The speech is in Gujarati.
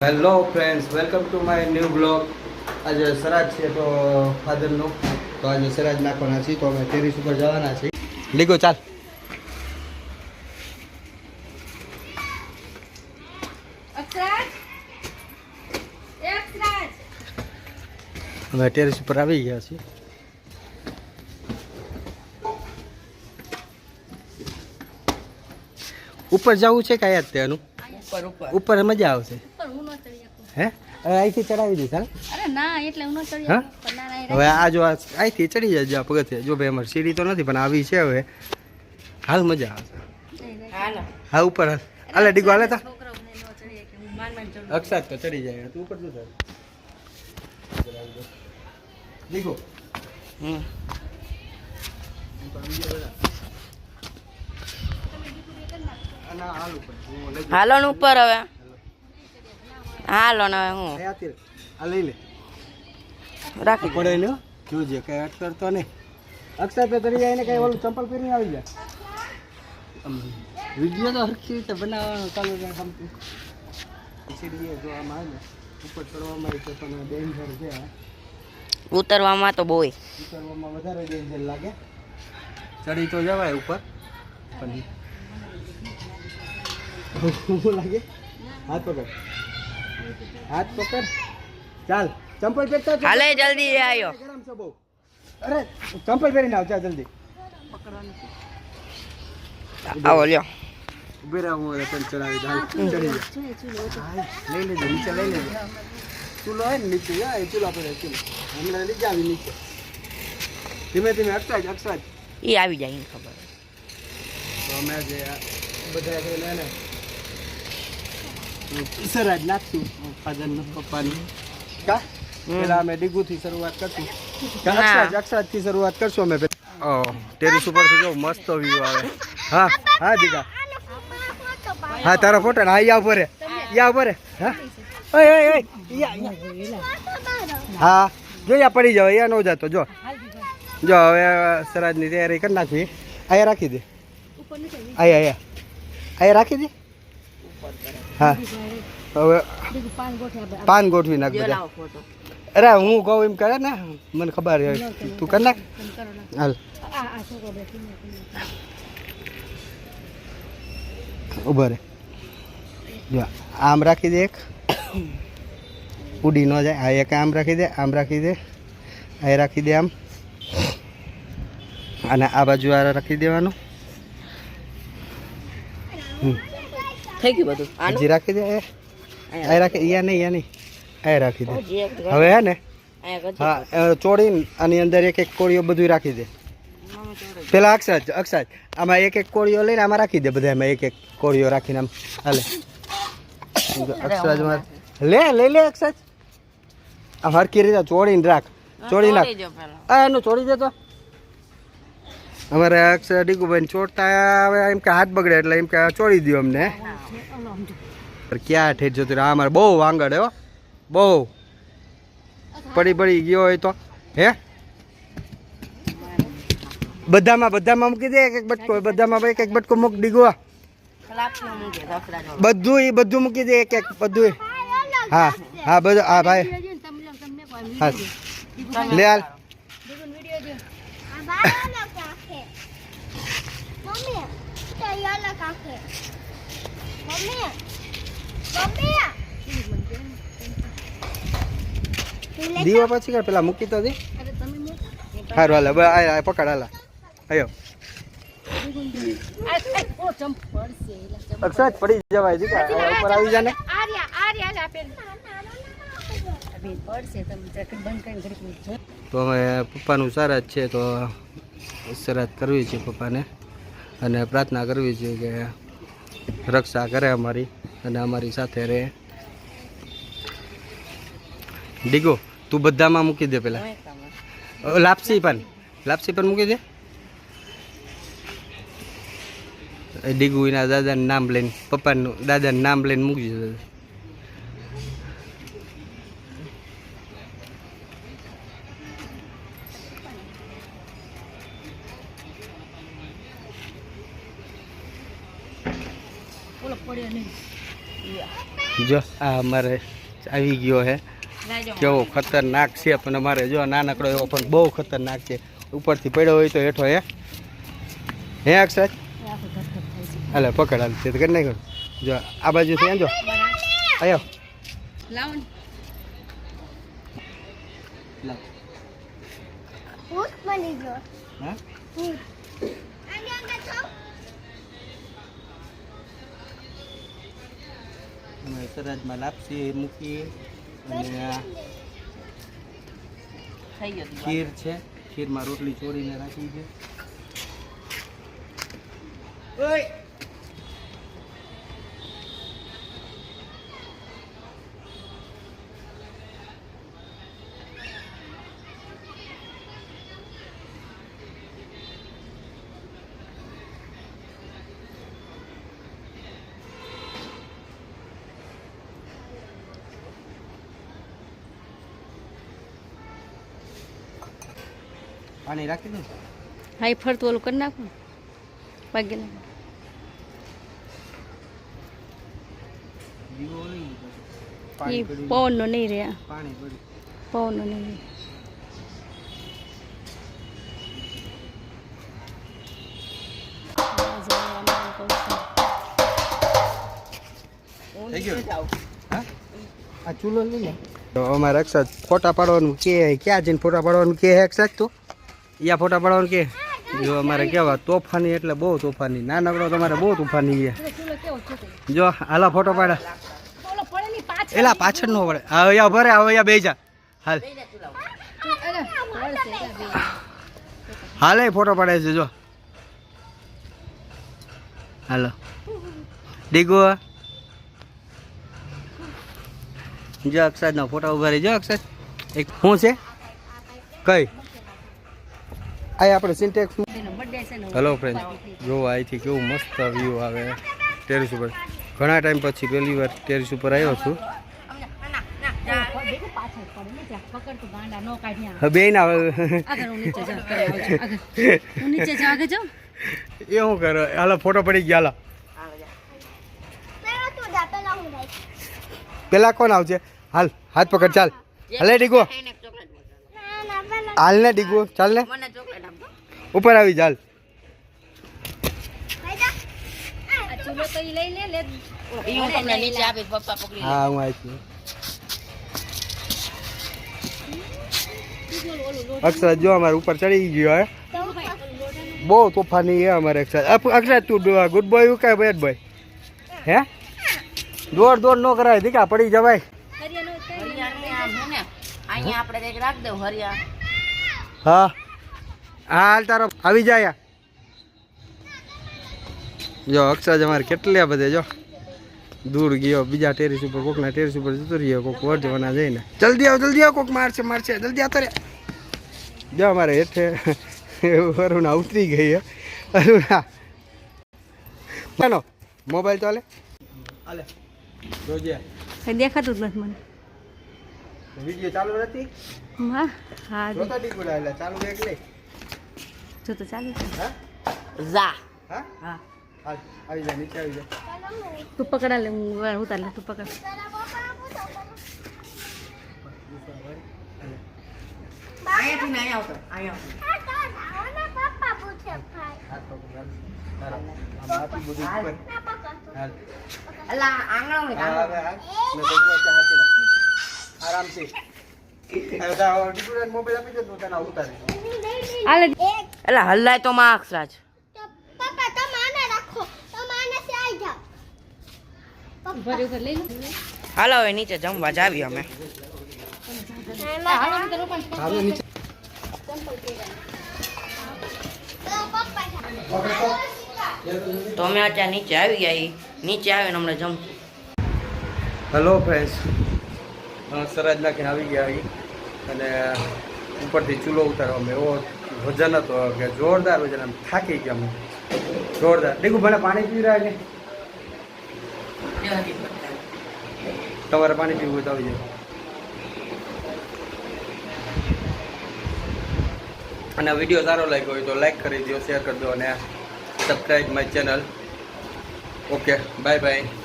Hello friends, welcome to my new blog. આજે સરાજ છે તો ફાધરનો, તો આજે સરાજ નાખવાના છીએ, તો અમે ટેરેસ ઉપર જવાના છીએ. લીગો ચાલ. અમે ટેરેસ ઉપર આવી ગયા છીએ. ઉપર જવું છે કાંઈ જ તેનું ઉપર મજા આવશે. હે અહીંથી ચડાવી દઈશ. હાલ અરે ના એટલે હું ન ચડી હા પણ ના ના હવે આ જો અહીંથી ચડી જજો આ પગથિયે. જો ભાઈ અમારે સીડી તો નથી પણ આવી છે. હવે હાલ મજા આવશે. હા ઉપર હાલ. હાલે ડીગો હાલે તા છોકરાઓને ન ચડીએ કે હું માન માન ચડું. અક્ષાત તો ચડી જાય. તું ઉપર શું થાય ડીગો. હાલો ને ઉપર હવે હાલો ને હવે હું આ લઈ લે રાખી પડે ને જોજે કઈ અટકરતો નહીં. અક્ષર તો તરી જાય ને કઈ ઓલું ચંપલ પહેરીને આવી જાય. વિડીયો તો હરખી રીતે બનાવવાનો ચાલુ રહે. ગમતું સીડીએ જો આમ આવે ને ઉપર ચડવામાં તો પણ ડેન્જર છે. ઉતરવામાં તો બહુ ઉતરવામાં વધારે ડેન્જર લાગે. ચડી તો જવાય ઉપર પણ શું લાગે. હાથ પકડ, હાથ પકડ. ચાલ ચંપલ પહેરતા હાલે જલ્દી આવ્યો. ગરમ છે બહુ. અરે ચંપલ પહેરીને આવ. ચાલ જલ્દી આવો લ્યો. ઉભી રહે. હું તને ચડાવી દઉં. ચડી જા. લઈ લેજો નીચે લઈ લેજો. ચૂલો હોય ને નીચે એ ચૂલા પર ચૂલો હમણાં લઈ જાવી નીચે. ધીમે ધીમે અટકાય અક્ષરાજ એ આવી જાય એને ખબર. તો અમે જે બધા થઈને ને સરાજ નાખશું ફાધરનું પપ્પાની. કા પેલા અમે ડીગુથી શરૂઆત કરશું. અક્ષરાજથી શરૂઆત કરશું અમે. ટેરેસ ઉપરથી જો મસ્ત વ્યૂ આવે. હા હા દીકા હા તારો ફોટો હા યા ઉપર યા ઉપર. હા ઓય ઓય ઓય હા જો યા પડી જાવ. યા ન જતો. જો જો હવે સરાજની તૈયારી કરી નાખવી. અહીંયા રાખી દે. અહીંયા અહીંયા રાખી દે. હા હવે પાન ગોઠવી નાખ બધા. અરે હું કહું એમ કરે ને મને ખબર હોય. તું કર નાખ. હાલ ઉભા રે. જો આમ રાખી દે. એક ઉડી ન જાય. આ એક આમ રાખી દે. આમ રાખી દે. આ રાખી દે આમ. અને આ બાજુ આ રાખી દેવાનું. થઈ ગયું બધું. હજી રાખી દે. આ રાખી યા નહીં યા નહીં આ રાખી દે. હવે હે ને હા ચોડીને આની અંદર એક એક કોળીઓ બધું રાખી દે. પેલા અક્ષરાજ આમાં એક એક કોળીઓ લઈને આમાં રાખી દે. બધા એમાં એક એક કોળીઓ રાખીને આમ હાલે. અક્ષરાજમાં લે લઈ લે અક્ષરાજ. આમ હરખી રીતે ચોડીને રાખ. ચોડી નાખ. હા એનું ચોડી દે તો. અમારે અક્ષર ડીગુભાઈ ચોડતા આવે એમ કે હાથ બગડે એટલે એમ કે ચોડી દો અમને. ક્યાં ઠેઠ જતું અમારે બહુ વાંગડ હો બહુ. પડી ગયો હોય તો હે બધામાં મૂકી દે એક એક બટકો. બધામાં એક એક બટકો મૂક ડીગો. બધું મૂકી દે એક એક બધું. હા હા બધું. હા ભાઈ હા લે હાલ. દીવા પછી કે પેલા મૂકી તો દે. સારું હાલે પકડ હાલા. અયો અક્ષરાજ પડી જવાય છે. ઉપર આવી જા ને. તો અમે પપ્પાનું સરાજ છે તો સરાજ કરવી છે પપ્પાને અને પ્રાર્થના કરવી છે કે રક્ષા કરે અમારી અને અમારી સાથે રહે. ડીગો તું બધામાં મૂકી દે. પેલા લાપસી પણ મૂકી દે. ડીગુ એના દાદાનું નામ લઈને પપ્પાનું દાદાનું નામ લઈને મૂકજો. પડ્યો નહીં જો આ અમારે આવી ગયો હે કેવો ખતરનાક છે પણ અમારે જો નાનકડો એવો પણ બહુ ખતરનાક છે ઉપરથી પડ્યો હોય તો હેઠો હે અક્ષર હાલે પકડ હાલ તે કરી નાખ્યો જો આ બાજુ છે જો આયો લાવો ને. લાવ ભૂત બની ગયો હા ભૂત આંગે છો અમે સરાજમાં લાપસી મૂકી અને આ થઈ ગયો ખીર છે ખીરમાં રોટલી ચોરીને રાખી છે ઓય પાણી રાખી દઉં હા એ ફરતું ઓલું કરી નાખું વાગી દીવો લઈ લીધો એ પાણી પડ્યું પવનનો નહીં રહે પાણી પડ્યું પવનનો નહીં રહે થઈ ગયો હા આ ચૂલો લઈ લે તો અમારે અક્ષર ફોટા પાડવાનું કે ક્યાં જઈને ફોટા પાડવાનું કે અક્ષર તો યા ફોટા પાડવાનું કે જો અમારે કેવા તોફાની એટલે બહુ તોફાની નાનકડો તમારે બહુ તોફાની છે જો હાલા ફોટો પાડા એલા પાછળ નો પડે હવે ભરે હવે બે જા હાલ હાલે ફોટો પાડે છે જો હાલો ડીગો જો અક્ષરનો ફોટો ઉભા રહી જો અક્ષર એક શું છે કઈ આ આપણે સિન્ટેક્સ હેલો ફ્રેન્ડ જો અહીંથી કેવું મસ્ત વ્યૂ આવે ટેરેસ ઉપર ઘણા ટાઈમ પછી પહેલી વાર ટેરેસ ઉપર આવ્યો છું બે ના એ શું કરો હાલો ફોટો પડી ગયા હાલો પેલો તું જા પેલા હું જાય પેલા કોણ આવશે હાલ હાથ પકડ ચાલ હાલે ડીગો ના ના પેલા હાલ ને ડીગો ચાલ ને ઉપર આવી ચાલ ચૂલો તો ઈ લઈ લે નીચે આપી પપ્પા પકડી હા હું આવી છું અક્ષર જો અમારે ઉપર ચડી ગયો હે બહુ તોફાની હે અમારે અક્ષર અક્ષર તું ગુડ બોય કે બેડ બોય હે દોડ દોડ ન કરાય દીકા પડી જવાય અહીંયા આપણે કઈક રાખ દઉં હરિયા હા હા હાલ તારો આવી જાય જો અક્ષર અમારે કેટલા બધે જો દૂર ગયો બીજા ટેરેસ ઉપર કોકના ટેરેસ ઉપર જતો રહ્યો કોક વર્ધવાના જઈને જલ્દી આવ કોક મારશે જલ્દી આવતો રે જો અમારે હેઠે અરુણા ઉતરી ગઈ હે અરુણા માનો મોબાઈલ તો હાલે જોજે દેખાતું જ નથી મને વિડિયો ચાલુ નથી હા હા જોતા ડીકુડા એટલે ચાલુ એક લે જો તો ચાલુ છે હા જા હા હા હાલ આવી જા નીચે આવી જા તું પકડા લે હું ઉતાર લે તું પકડ અહીંયાથી ને અહીંયા આવતો અહીંયા પપ્પા પૂછે ભાઈ હાથ પકડ હાલ તારા આ માથું બધું ઉપર હાલ અલા આંગણો ને હા હવે હાલ મેં બધું ચા આપેલા આરામથી હવે તારા ડીકુડા મોબાઈલ આપી દે તો તને ઉતારે હાલે અલા હલ્લાય તો માં અક્ષરાજ પપ્પા તો માને રાખો તો માને સે આવી જાવ ઉપર ઉપર લઈ લો હાલો હવે નીચે જમવા જાવી અમે હાલ નીચે તો અમે અત્યારે નીચે આવી ગયા નીચે આવીને હમણાં જમ હેલો ફ્રેન્ડ્સ સરાજ નાખીને આવી ગયા અહીં અને ઉપરથી ચૂલો ઉતારવા અમે એવો વજન હતો કે જોરદાર વજન આમ થાકી ગયા અમે જોરદાર દેખું ભલે પાણી પી રહ્યા છે તમારે પાણી પીવું હોય તો આવી જાય અને વિડીયો સારો લાગ્યો હોય તો લાઈક કરી દો શેર કરી દો અને subscribe my channel okay bye bye